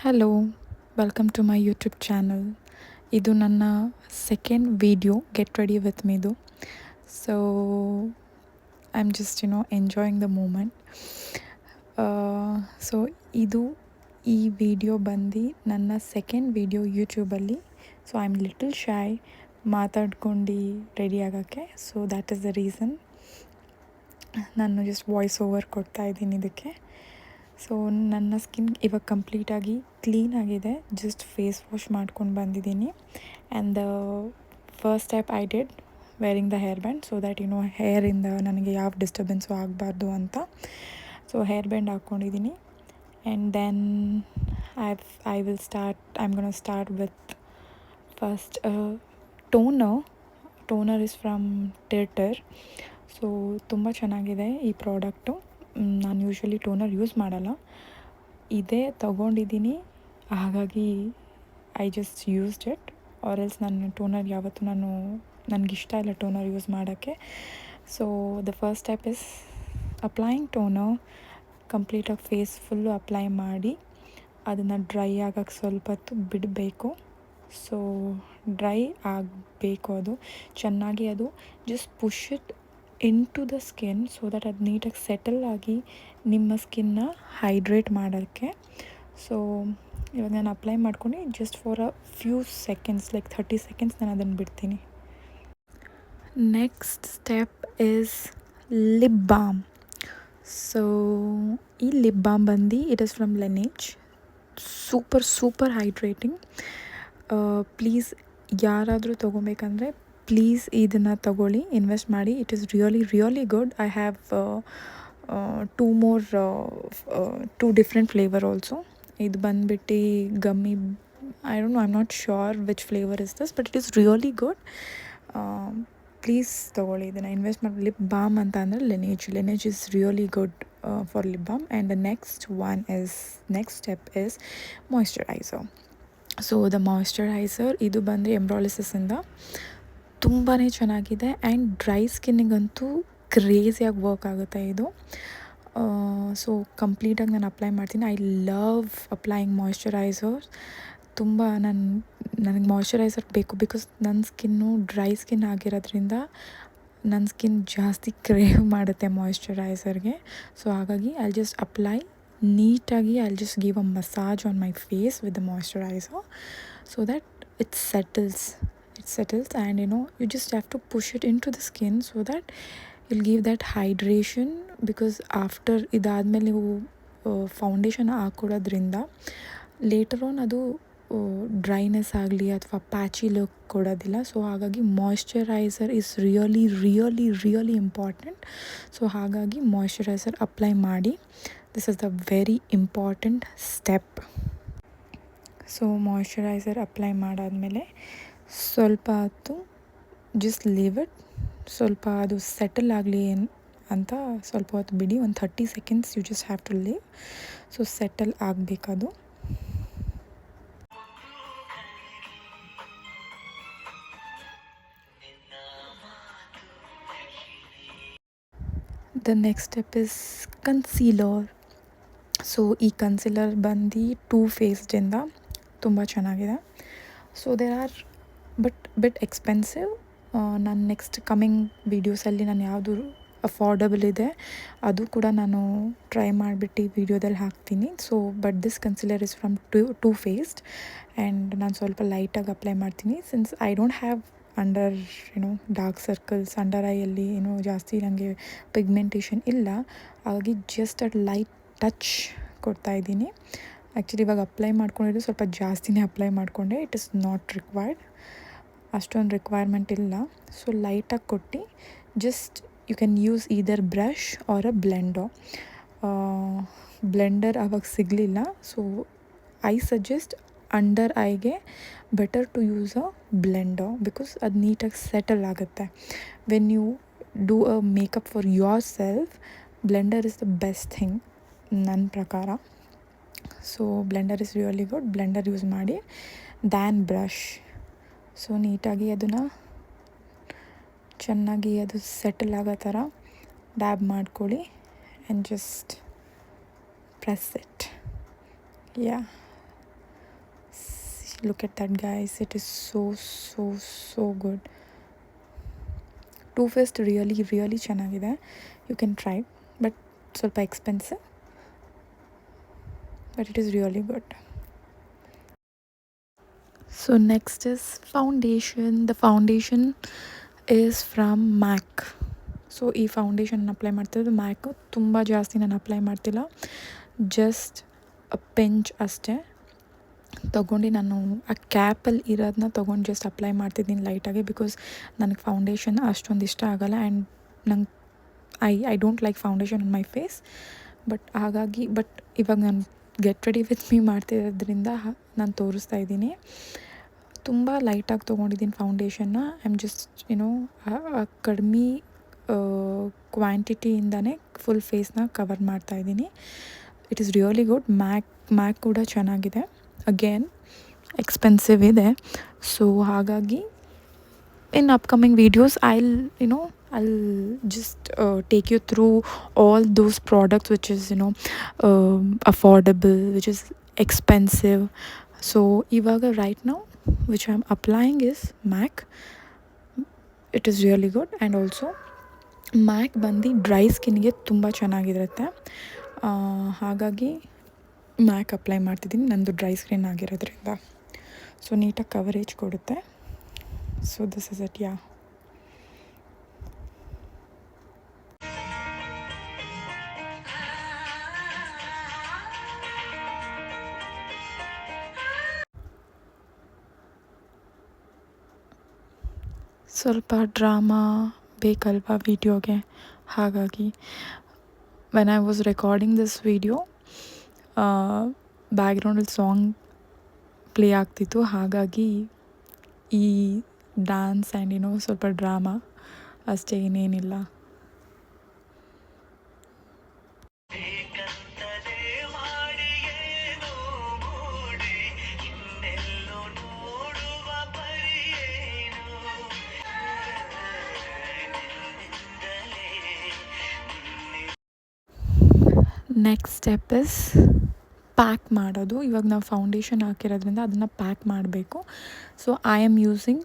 Hello, welcome to my YouTube channel. ಇದು ನನ್ನ second video get ready with ಮೀದು. So I am just enjoying the moment. So ಈ video ಬಂದು ನನ್ನ second video ಯೂಟ್ಯೂಬಲ್ಲಿ. So I am little shy ಮಾತಾಡ್ಕೊಂಡು ready ಆಗೋಕ್ಕೆ. So that is the reason ನಾನು ಜಸ್ಟ್ ವಾಯ್ಸ್ ಓವರ್ ಕೊಡ್ತಾ ಇದ್ದೀನಿ ಇದಕ್ಕೆ. ಸೊ ನನ್ನ ಸ್ಕಿನ್ ಇವಾಗ ಕಂಪ್ಲೀಟಾಗಿ ಕ್ಲೀನ್ ಆಗಿದೆ. ಜಸ್ಟ್ ಫೇಸ್ ವಾಶ್ ಮಾಡ್ಕೊಂಡು ಬಂದಿದ್ದೀನಿ. And the first step I did wearing the hair band, so that ಹೇರಿಂದ ನನಗೆ ಯಾವ ಡಿಸ್ಟರ್ಬೆನ್ಸು ಆಗಬಾರ್ದು ಅಂತ. ಸೊ ಹೇರ್ ಬ್ಯಾಂಡ್ ಹಾಕ್ಕೊಂಡಿದ್ದೀನಿ. And then I will start. I am gonna start with first toner is from Tirtir. So ತುಂಬ ಚೆನ್ನಾಗಿದೆ ಈ product. ನಾನು ಯೂಶ್ವಲಿ ಟೋನರ್ ಯೂಸ್ ಮಾಡಲ್ಲ, ಇದೇ ತೊಗೊಂಡಿದ್ದೀನಿ, ಹಾಗಾಗಿ I just used it. Or else ನಾನು ಟೋನರ್ ಯಾವತ್ತೂ ನನಗಿಷ್ಟ ಇಲ್ಲ ಟೋನರ್ ಯೂಸ್ ಮಾಡೋಕ್ಕೆ. So the first step is applying toner. ಕಂಪ್ಲೀಟಾಗಿ ಫೇಸ್ ಫುಲ್ಲು ಅಪ್ಲೈ ಮಾಡಿ ಅದನ್ನು ಡ್ರೈ ಆಗೋಕ್ಕೆ ಸ್ವಲ್ಪ ಹೊತ್ತು ಬಿಡಬೇಕು. ಸೊ ಡ್ರೈ ಆಗಬೇಕು, ಅದು ಚೆನ್ನಾಗಿ. ಅದು just push it into the skin so that ಅದು ನೀಟಾಗಿ ಸೆಟಲ್ ಆಗಿ ನಿಮ್ಮ ಸ್ಕಿನ್ನ ಹೈಡ್ರೇಟ್ ಮಾಡೋಕ್ಕೆ. ಸೊ ಇವಾಗ ನಾನು ಅಪ್ಲೈ ಮಾಡ್ಕೊಂಡು just for a few seconds, like 30 seconds ನಾನು ಅದನ್ನು ಬಿಡ್ತೀನಿ. Next step is lip balm. So ಈ ಲಿಪ್ ಬಾಮ್ ಬಂದು it is from Laneige. Super hydrating. Please ಯಾರಾದರೂ ತೊಗೊಬೇಕಂದ್ರೆ ಪ್ಲೀಸ್ ಇದನ್ನು ತಗೊಳ್ಳಿ, ಇನ್ವೆಸ್ಟ್ ಮಾಡಿ. It is really good. I have two different flavour also. ಇದು ಬಂದುಬಿಟ್ಟು gummy. I don't know, I am not sure which flavour is this, but it is really good. Please ತೊಗೊಳ್ಳಿ ಇದನ್ನು, invest ಮಾಡಿ. Lip balm ಅಂತ ಅಂದರೆ Laneige is really good for lip balm. And the next step is moisturiser. So the moisturiser ಇದು ಬಂದರೆ ಎಂಬ್ರಾಲಿಸಿಸಿಂದ ತುಂಬಾ ಚೆನ್ನಾಗಿದೆ. ಆ್ಯಂಡ್ ಡ್ರೈ ಸ್ಕಿನ್ನಿಗಂತೂ ಕ್ರೇಜಿಯಾಗಿ ವರ್ಕ್ ಆಗುತ್ತೆ ಇದು. ಸೊ ಕಂಪ್ಲೀಟಾಗಿ ನಾನು ಅಪ್ಲೈ ಮಾಡ್ತೀನಿ. I love applying moisturiser. ತುಂಬ ನನಗೆ ಮಾಯ್ಶ್ಚರೈಸರ್ ಬೇಕು, ಬಿಕಾಸ್ ನನ್ನ ಸ್ಕಿನ್ನು ಡ್ರೈ ಸ್ಕಿನ್ ಆಗಿರೋದ್ರಿಂದ ನನ್ನ ಸ್ಕಿನ್ ಜಾಸ್ತಿ ಕ್ರೇವ್ ಮಾಡುತ್ತೆ ಮಾಯ್ಶ್ಚರೈಸರ್ಗೆ. ಸೊ ಹಾಗಾಗಿ ಐ ಜಸ್ಟ್ ಅಪ್ಲೈ ನೀಟಾಗಿ. I just give a massage on my face with the moisturiser so that it settles and you just have to push it into the skin so that you'll give that hydration. Because after ಇದಾದಮೇಲೆ ನೀವು foundation ಹಾಕ್ಕೊಡೋದ್ರಿಂದ later on ಅದು dryness ಆಗಲಿ ಅಥವಾ ಪ್ಯಾಚಿ look ಕೊಡೋದಿಲ್ಲ. So ಹಾಗಾಗಿ moisturiser is really important. So ಹಾಗಾಗಿ moisturiser apply ಮಾಡಿ. This is the very important step. So moisturiser apply ಮಾಡಾದಮೇಲೆ ಸ್ವಲ್ಪ ಹೊತ್ತು ಜಸ್ಟ್ ಲೀವ್ ಇಟ್. ಸ್ವಲ್ಪ ಅದು ಸೆಟಲ್ ಆಗಲಿ ಅಂತ ಸ್ವಲ್ಪ ಹೊತ್ತು ಬಿಡಿ. ಒಂದು 30 seconds you just have to leave. So settle ಆಗಬೇಕದು. The next step is concealer. So ಈ ಕನ್ಸೀಲರ್ ಬಂದು ಟೂ ಫೇಸ್ಡಿಂದ ತುಂಬ ಚೆನ್ನಾಗಿದೆ. So there are bit expensive. ನಾನು ನೆಕ್ಸ್ಟ್ ಕಮಿಂಗ್ ವೀಡಿಯೋಸಲ್ಲಿ ನಾನು ಯಾವುದು ಅಫೋರ್ಡಬಲ್ ಇದೆ ಅದು ಕೂಡ ನಾನು ಟ್ರೈ ಮಾಡಿಬಿಟ್ಟು ವೀಡಿಯೋದಲ್ಲಿ ಹಾಕ್ತೀನಿ. So but this concealer is from Too Faced. And ನಾನು ಸ್ವಲ್ಪ ಲೈಟಾಗಿ ಅಪ್ಲೈ ಮಾಡ್ತೀನಿ. Since I don't have under dark circles, under ಐಯಲ್ಲಿ ಜಾಸ್ತಿ ನನಗೆ ಪಿಗ್ಮೆಂಟೇಷನ್ ಇಲ್ಲ. ಹಾಗಾಗಿ ಜಸ್ಟ್ ಅಟ್ ಲೈಟ್ ಟಚ್ ಕೊಡ್ತಾಯಿದ್ದೀನಿ. ಆ್ಯಕ್ಚುಲಿ ಇವಾಗ ಅಪ್ಲೈ ಮಾಡ್ಕೊಂಡಿದ್ದು ಸ್ವಲ್ಪ ಜಾಸ್ತಿನೇ ಅಪ್ಲೈ ಮಾಡಿಕೊಂಡೆ. ಇಟ್ ಇಸ್ ನಾಟ್ ರಿಕ್ವೈರ್ಡ್, ಅಷ್ಟೊಂದು ರಿಕ್ವೈರ್ಮೆಂಟ್ ಇಲ್ಲ. ಸೊ ಲೈಟಾಗಿ ಕೊಟ್ಟು just you can use either brush or a blender ಆವಾಗ ಸಿಗಲಿಲ್ಲ. So I suggest under ಐಗೆ better to use a blender, because ಅದು ನೀಟಾಗಿ ಸೆಟಲ್ ಆಗುತ್ತೆ. When you do a makeup for yourself, blender is the best thing ನನ್ನ ಪ್ರಕಾರ. So blender is really good. Blender use ಮಾಡಿ than brush. So ನೀಟಾಗಿ ಅದನ್ನು ಚೆನ್ನಾಗಿ ಅದು ಸೆಟಲ್ ಆಗೋ ಥರ ಡ್ಯಾಬ್ ಮಾಡ್ಕೊಳ್ಳಿ. And just press it. Yeah look at that guys, it is so good. Too Faced really ಚೆನ್ನಾಗಿದೆ, you can try, but ಸ್ವಲ್ಪ expensive, but it is really good. So next is foundation. The foundation is from MAC. So ಈ foundation apply ಮಾಡ್ತಿರೋದು Mac. ತುಂಬ ಜಾಸ್ತಿ ನಾನು apply ಮಾಡ್ತಿಲ್ಲ, just pinch ಅಷ್ಟೇ ತೊಗೊಂಡು ನಾನು ಆ ಕ್ಯಾಪಲ್ಲಿ ಇರೋದನ್ನ ತೊಗೊಂಡು ಜಸ್ಟ್ ಅಪ್ಲೈ ಮಾಡ್ತಿದ್ದೀನಿ ಲೈಟಾಗಿ, ಬಿಕಾಸ್ ನನಗೆ ಫೌಂಡೇಶನ್ ಅಷ್ಟೊಂದು ಇಷ್ಟ ಆಗೋಲ್ಲ. ಆ್ಯಂಡ್ ನಂಗೆ I don't like foundation on my face. But ಹಾಗಾಗಿ ಇವಾಗ ನಾನು ಗೆಟ್ ರೆಡಿ ವಿತ್ ಮೀ ಮಾಡ್ತಿರೋದ್ರಿಂದ ನಾನು ತೋರಿಸ್ತಾ ಇದ್ದೀನಿ. ತುಂಬ ಲೈಟಾಗಿ ತೊಗೊಂಡಿದ್ದೀನಿ ಫೌಂಡೇಶನ್ನ. ಐ ಆಮ್ ಜಸ್ಟ್ ಕಡಿಮೆ ಕ್ವಾಂಟಿಟಿಯಿಂದನೇ ಫುಲ್ ಫೇಸ್ನ ಕವರ್ ಮಾಡ್ತಾಯಿದ್ದೀನಿ. It is really good. MAC ಕೂಡ ಚೆನ್ನಾಗಿದೆ, ಅಗೇನ್ ಎಕ್ಸ್ಪೆನ್ಸಿವ್ ಇದೆ. ಸೊ ಹಾಗಾಗಿ in upcoming videos I'll just take you through all those products which is affordable, which is expensive. So ivaga right now which I'm applying is MAC. It is really good. And also ಮ್ಯಾಕ್ ಬಂದು dry ಸ್ಕಿನ್ಗೆ ತುಂಬ ಚೆನ್ನಾಗಿರುತ್ತೆ. ಹಾಗಾಗಿ ಮ್ಯಾಕ್ apply ಮಾಡ್ತಿದ್ದೀನಿ, ನಂದು dry skin ಆಗಿರೋದ್ರಿಂದ. So ನೀಟಾಗಿ coverage ಕೊಡುತ್ತೆ. So this is it. Yeah, ಸ್ವಲ್ಪ ಡ್ರಾಮಾ ಬೇಕಲ್ವಾ ವಿಡಿಯೋಗೆ, ಹಾಗಾಗಿ when I was recording this video ಬ್ಯಾಕ್ಗ್ರೌಂಡಲ್ಲಿ ಸಾಂಗ್ ಪ್ಲೇ ಆಗ್ತಿತ್ತು. ಹಾಗಾಗಿ ಈ ಡ್ಯಾನ್ಸ್ ಆ್ಯಂಡ್ ಸ್ವಲ್ಪ ಡ್ರಾಮಾ ಅಷ್ಟೇ, ಇನ್ನೇನಿಲ್ಲ. ನೆಕ್ಸ್ಟ್ ಸ್ಟೆಪ್ ಇಸ್ ಪ್ಯಾಕ್ ಮಾಡೋದು. ಇವಾಗ ನಾವು ಫೌಂಡೇಶನ್ ಹಾಕಿರೋದ್ರಿಂದ ಅದನ್ನು ಪ್ಯಾಕ್ ಮಾಡಬೇಕು. So I am using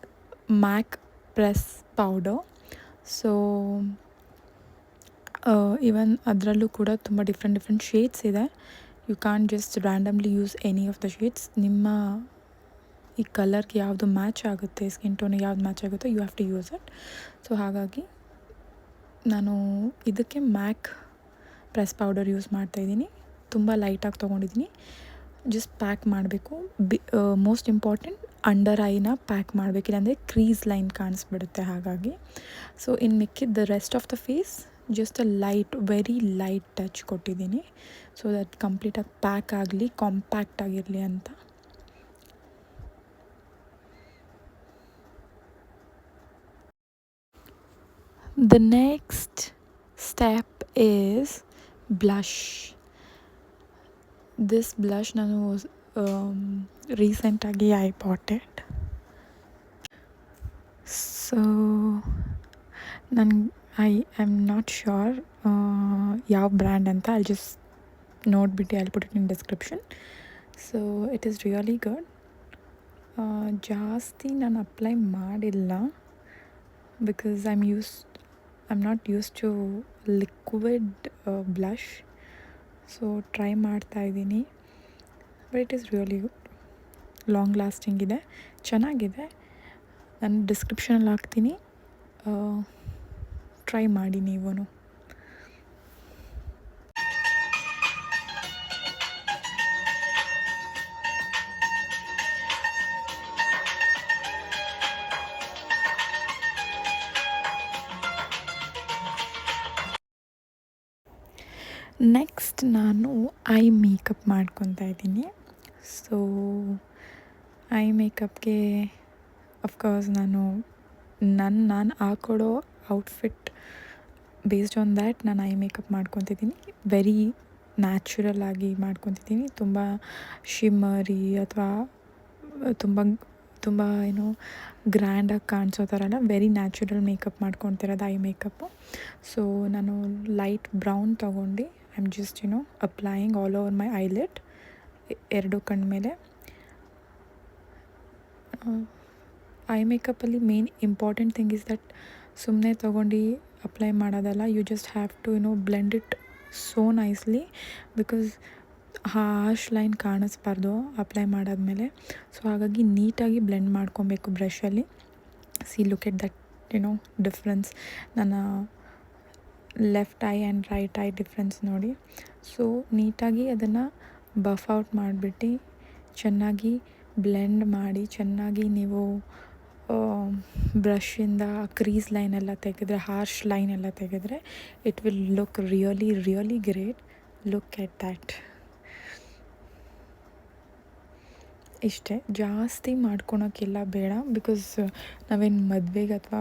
Mac press powder. So even ಅದರಲ್ಲೂ ಕೂಡ ತುಂಬ ಡಿಫ್ರೆಂಟ್ ಶೇಡ್ಸ್ ಇದೆ. You can just randomly use any of the shades. ನಿಮ್ಮ ಈ ಕಲರ್ಗೆ ಯಾವುದು ಮ್ಯಾಚ್ ಆಗುತ್ತೆ, ಸ್ಕಿನ್ ಟೋನಿಗೆ ಯಾವ್ದು ಮ್ಯಾಚ್ ಆಗುತ್ತೋ you have to use it. So ಹಾಗಾಗಿ ನಾನು ಇದಕ್ಕೆ ಮ್ಯಾಕ್ ಪ್ರೆಸ್ ಪೌಡರ್ ಯೂಸ್ ಮಾಡ್ತಾಯಿದ್ದೀನಿ. ತುಂಬ ಲೈಟಾಗಿ ತೊಗೊಂಡಿದ್ದೀನಿ. ಜಸ್ಟ್ ಪ್ಯಾಕ್ ಮಾಡಬೇಕು. ಮೋಸ್ಟ್ ಇಂಪಾರ್ಟೆಂಟ್, ಅಂಡರ್ ಐನ ಪ್ಯಾಕ್ ಮಾಡಬೇಕು, ಇಲ್ಲಾಂದರೆ ಕ್ರೀಸ್ ಲೈನ್ ಕಾಣಿಸ್ಬಿಡುತ್ತೆ. ಹಾಗಾಗಿ ಸೊ ಇನ್ನು ಮಿಕ್ಕಿದ the rest of the face just very light touch ಕೊಟ್ಟಿದ್ದೀನಿ. ಸೊ ದಟ್ ಕಂಪ್ಲೀಟಾಗಿ ಪ್ಯಾಕ್ ಆಗಲಿ, ಕಾಂಪ್ಯಾಕ್ಟ್ ಆಗಿರಲಿ ಅಂತ. The next step is blush. This blush ನಾನು ರೀಸೆಂಟಾಗಿ I bought it. So I am not sure ಯಾವ ಬ್ರ್ಯಾಂಡ್ ಅಂತ. ಐ ಜಸ್ಟ್ ನೋಡಿಬಿಟ್ಟು I put it in description. So it is really good. ಜಾಸ್ತಿ ನಾನು ಅಪ್ಲೈ ಮಾಡಿಲ್ಲ, because I am not use to liquid blush. So try ಮಾಡ್ತಾಯಿದ್ದೀನಿ. But it is really good, long lasting ಇದೆ, ಚೆನ್ನಾಗಿದೆ. ನಾನು ಡಿಸ್ಕ್ರಿಪ್ಷನಲ್ಲಿ ಹಾಕ್ತೀನಿ, ಟ್ರೈ ಮಾಡಿ ನೀವೂ. ನೆಕ್ಸ್ಟ್ ನಾನು ಐ ಮೇಕಪ್ ಮಾಡ್ಕೊತಾ ಇದ್ದೀನಿ. ಸೊ ಐ ಮೇಕಪ್ಗೆ ಅಫ್ಕೋರ್ಸ್ ನಾನು ಹಾಕೊಡೋ ಔಟ್ಫಿಟ್ ಬೇಸ್ಡ್ ಆನ್ ದ್ಯಾಟ್ ನಾನು ಐ ಮೇಕಪ್ ಮಾಡ್ಕೊತಿದ್ದೀನಿ. ವೆರಿ ನ್ಯಾಚುರಲ್ ಆಗಿ ಮಾಡ್ಕೊತಿದ್ದೀನಿ. ತುಂಬ ಶಿಮ್ಮರಿ ಅಥವಾ ತುಂಬ ಗ್ರ್ಯಾಂಡಾಗಿ ಕಾಣಿಸೋ ಥರ ಎಲ್ಲ ವೆರಿ ನ್ಯಾಚುರಲ್ ಮೇಕಪ್ ಮಾಡ್ಕೊತಿರೋದು ಐ ಮೇಕಪ್ಪು. ಸೊ ನಾನು ಲೈಟ್ ಬ್ರೌನ್ ತೊಗೊಂಡು I am just applying all over my eyelid, ಎರಡು ಕಣ್ಣ ಮೇಲೆ. ಐ ಮೇಕಪ್ಪಲ್ಲಿ main important thing is that ಸುಮ್ಮನೆ ತೊಗೊಂಡು ಅಪ್ಲೈ ಮಾಡೋದಲ್ಲ. You just have to blend it so nicely, because harsh line ಕಾಣಿಸ್ಬಾರ್ದು ಅಪ್ಲೈ ಮಾಡಾದ್ಮೇಲೆ. ಸೊ ಹಾಗಾಗಿ ನೀಟಾಗಿ ಬ್ಲೆಂಡ್ ಮಾಡ್ಕೊಬೇಕು ಬ್ರಷಲ್ಲಿ. See look at that difference, ನನ್ನ left eye and right eye difference ನೋಡಿ. ಸೊ ನೀಟಾಗಿ ಅದನ್ನು ಬಫ್ ಔಟ್ ಮಾಡಿಬಿಟ್ಟು ಚೆನ್ನಾಗಿ ಬ್ಲೆಂಡ್ ಮಾಡಿ, ಚೆನ್ನಾಗಿ ನೀವು ಬ್ರಷಿಂದ ಕ್ರೀಸ್ ಲೈನೆಲ್ಲ ತೆಗೆದ್ರೆ, ಹಾರ್ಶ್ ಲೈನ್ ಎಲ್ಲ ತೆಗೆದ್ರೆ it will look really really great. Look at that. ಇಷ್ಟೇ, ಜಾಸ್ತಿ ಮಾಡ್ಕೊಳಕ್ಕೆಲ್ಲ ಬೇಡ. ಬಿಕಾಸ್ ನಾವೇನು ಮದುವೆಗೆ ಅಥವಾ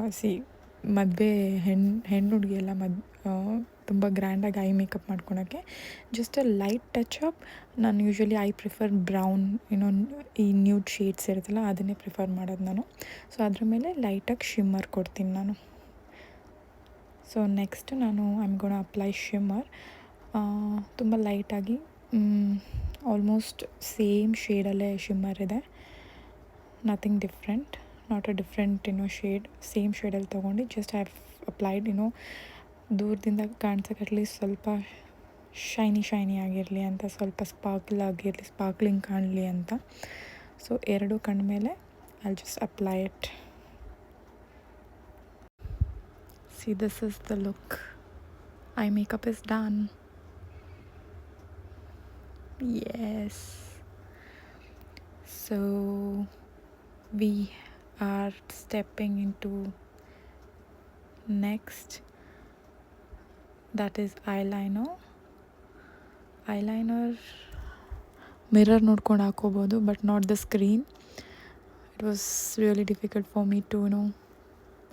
ಮದುವೆ ಹೆಣ್ಣು ಹುಡುಗಿ ಎಲ್ಲ ತುಂಬ ಗ್ರ್ಯಾಂಡಾಗಿ ಐ ಮೇಕಪ್ ಮಾಡ್ಕೊಳಕ್ಕೆ just a light touch up. ನಾನು ಯೂಶ್ವಲಿ ಐ ಪ್ರಿಫರ್ ಬ್ರೌನ್, ಈ ನ್ಯೂಡ್ ಶೇಡ್ಸ್ ಇರುತ್ತಲ್ಲ ಅದನ್ನೇ ಪ್ರಿಫರ್ ಮಾಡೋದು ನಾನು. ಸೊ ಅದ್ರ ಮೇಲೆ ಲೈಟಾಗಿ ಶಿಮ್ಮರ್ ಕೊಡ್ತೀನಿ ನಾನು. ಸೊ ನೆಕ್ಸ್ಟ್ ನಾನು ಐಮ್ ಗೋಣ ಅಪ್ಲೈ ಶಿಮ್ಮರ್. ತುಂಬ ಲೈಟಾಗಿ ಆಲ್ಮೋಸ್ಟ್ ಸೇಮ್ ಶೇಡಲ್ಲೇ ಶಿಮ್ಮರ್ ಇದೆ, nothing different, not a different shade. Same ಶೇಡಲ್ಲಿ ತೊಗೊಂಡು ಜಸ್ಟ್ ಐ ಹ್ಯಾವ್ ಅಪ್ಲೈಡ್. ದೂರದಿಂದ ಕಾಣ್ಸೋಕೆ ಅಟ್ಲೀಸ್ಟ್ ಸ್ವಲ್ಪ ಶೈನಿ ಆಗಿರಲಿ ಅಂತ, ಸ್ವಲ್ಪ ಸ್ಪಾರ್ಕ್ಲಿಂಗ್ ಕಾಣಲಿ ಅಂತ. ಸೊ ಎರಡು ಕಣ್ಮೇಲೆ I just apply it. See, this is the look. Eye makeup is done. Yes. So we are stepping into next, that is eyeliner. Mirror ನೋಡ್ಕೊಂಡು ಹಾಕೋಬೋದು, but not the screen. It was really difficult for me to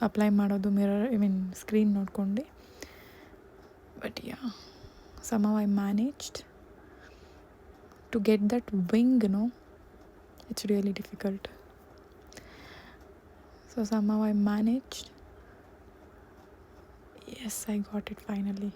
apply ಮಾಡೋದು mirror, screen ನೋಡ್ಕೊಂಡು. But yeah, somehow I managed to get that wing. It's really difficult. So somehow I managed. Yes, I got it finally.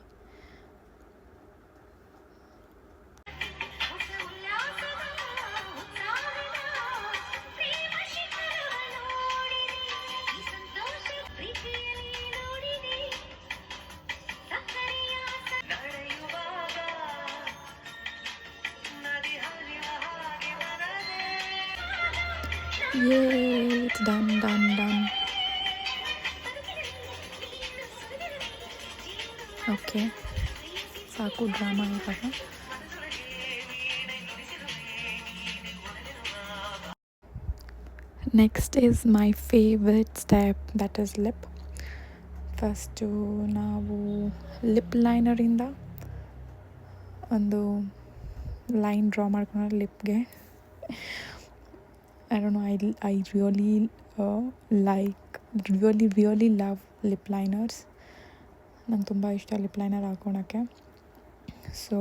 Yay, it's done. Okay, ಸಾಕು drama ಇವಾಗ. Next is my favourite step, that is lip. First ನಾವು lip ಲೈನರಿಂದ ಒಂದು line draw ಮಾಡ್ಕೊಂಡ್ರೆ ಲಿಪ್ಗೆ. I don't know, I really love lip liners. ನಂಗೆ ತುಂಬ ಇಷ್ಟ lip liner ಹಾಕ್ಕೊಳಕ್ಕೆ. So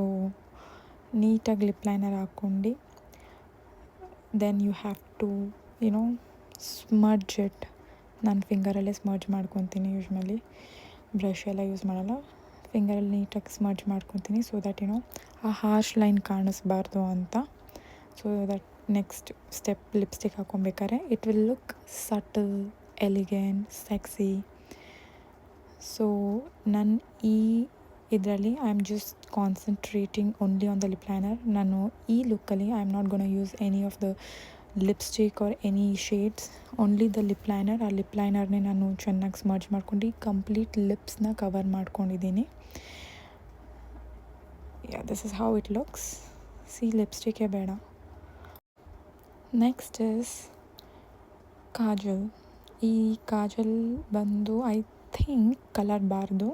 ನೀಟಾಗಿ ಲಿಪ್ ಲೈನರ್ ಹಾಕ್ಕೊಂಡು then you have to smudge it. ನಾನು ಫಿಂಗರಲ್ಲೇ ಸ್ಮಡ್ಜ್ ಮಾಡ್ಕೊತೀನಿ, ಯೂಶ್ವಲಿ ಬ್ರಷ್ ಎಲ್ಲ ಯೂಸ್ ಮಾಡಲ್ಲ. ಫಿಂಗರಲ್ಲಿ ನೀಟಾಗಿ ಸ್ಮಡ್ಜ್ ಮಾಡ್ಕೊತೀನಿ, ಸೊ ದಟ್ ಆ ಹಾರ್ಶ್ ಲೈನ್ ಕಾಣಿಸ್ಬಾರ್ದು ಅಂತ. So that next step lipstick ಹಾಕ್ಕೊಬೇಕಾದ್ರೆ it will look subtle, elegant, sexy. So ನಾನು ಇದರಲ್ಲಿ I am just concentrating only on the lip liner. ನಾನು ಈ ಲುಕ್ಕಲ್ಲಿ I am not gonna use any of the lipstick or any shades, only the lip liner. ಆ lip ಲೈನರ್ನೇ ನಾನು ಚೆನ್ನಾಗಿ smudge ಮಾಡ್ಕೊಂಡು ಕಂಪ್ಲೀಟ್ ಲಿಪ್ಸ್ನ ಕವರ್ ಮಾಡ್ಕೊಂಡಿದ್ದೀನಿ. This is how it looks. See, ಲಿಪ್ಸ್ಟಿಕ್ಕೇ ಬೇಡ. Next is kajal. ಈ ಕಾಜಲ್ ಬಂದು ಐ ಥಿಂಕ್ ಕಲರ್ ಬಾರ್ದು,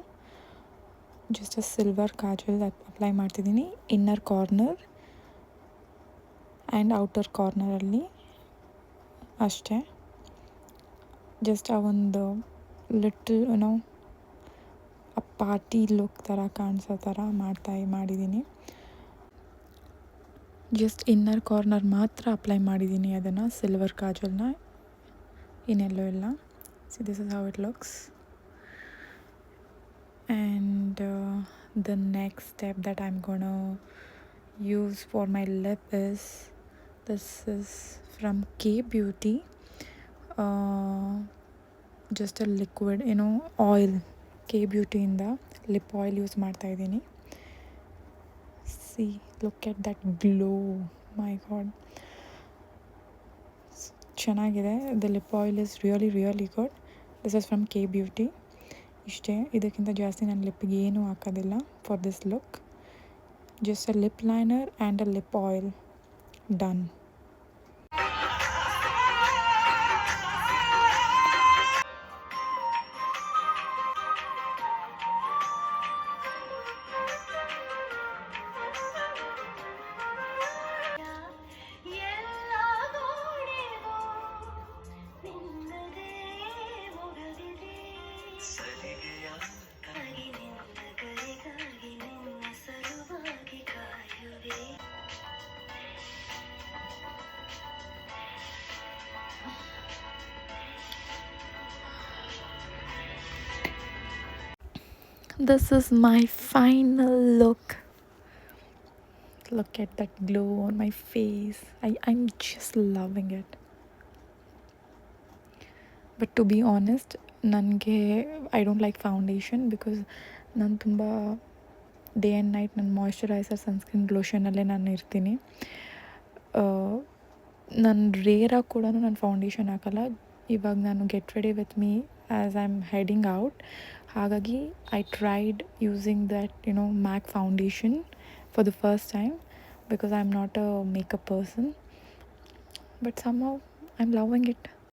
just a silver kajal apply ಮಾಡ್ತಿದ್ದೀನಿ ಇನ್ನರ್ ಕಾರ್ನರ್ ಆ್ಯಂಡ್ ಔಟರ್ ಕಾರ್ನರಲ್ಲಿ ಅಷ್ಟೇ. ಜಸ್ಟ್ ಆ ಒಂದು ಲಿಟಲ್ ಆ ಪಾರ್ಟಿ ಲುಕ್ ಥರ ಕಾಣಿಸೋ ಥರ ಮಾಡಿದ್ದೀನಿ. ಜಸ್ಟ್ ಇನ್ನರ್ ಕಾರ್ನರ್ ಮಾತ್ರ ಅಪ್ಲೈ ಮಾಡಿದ್ದೀನಿ ಅದನ್ನು, ಸಿಲ್ವರ್ ಕಾಜಲ್ನ, ಇನ್ನೆಲ್ಲೋ ಇಲ್ಲ. C, this is how it looks. And the next step that I'm gonna use for my lip is, this is from K Beauty. Just a liquid ಏನೋ oil K ಬ್ಯೂಟಿಯಿಂದ lip oil use ಮಾಡ್ತಾಯಿದ್ದೀನಿ. See look at that glow, my god, ಚೆನ್ನಾಗಿದೆ. The lip oil is really good. This is from K Beauty. ಇಷ್ಟೇ, ಇದಕ್ಕಿಂತ ಜಾಸ್ತಿ ನಾನು ಲಿಪ್ಪಿಗೆ ಏನೂ ಹಾಕೋದಿಲ್ಲ for this look. Just a lip liner and a lip oil, done. This is my final look. Look at that glow on my face. I'm just loving it. But to be honest, I don't like foundation because ನಾನು ತುಂಬ day and night ನನ್ನ moisturiser sunscreen ಲೋಷನಲ್ಲೇ ನಾನು ಇರ್ತೀನಿ. ನಾನು ರೇರಾಗಿ ಕೂಡ ನಾನು foundation ಹಾಕಲ್ಲ. ಇವಾಗ ನಾನು get ready with me as I am heading out. ಹಾಗಾಗಿ I tried using that MAC foundation for the first time because I am not a makeup person. But somehow I am loving it.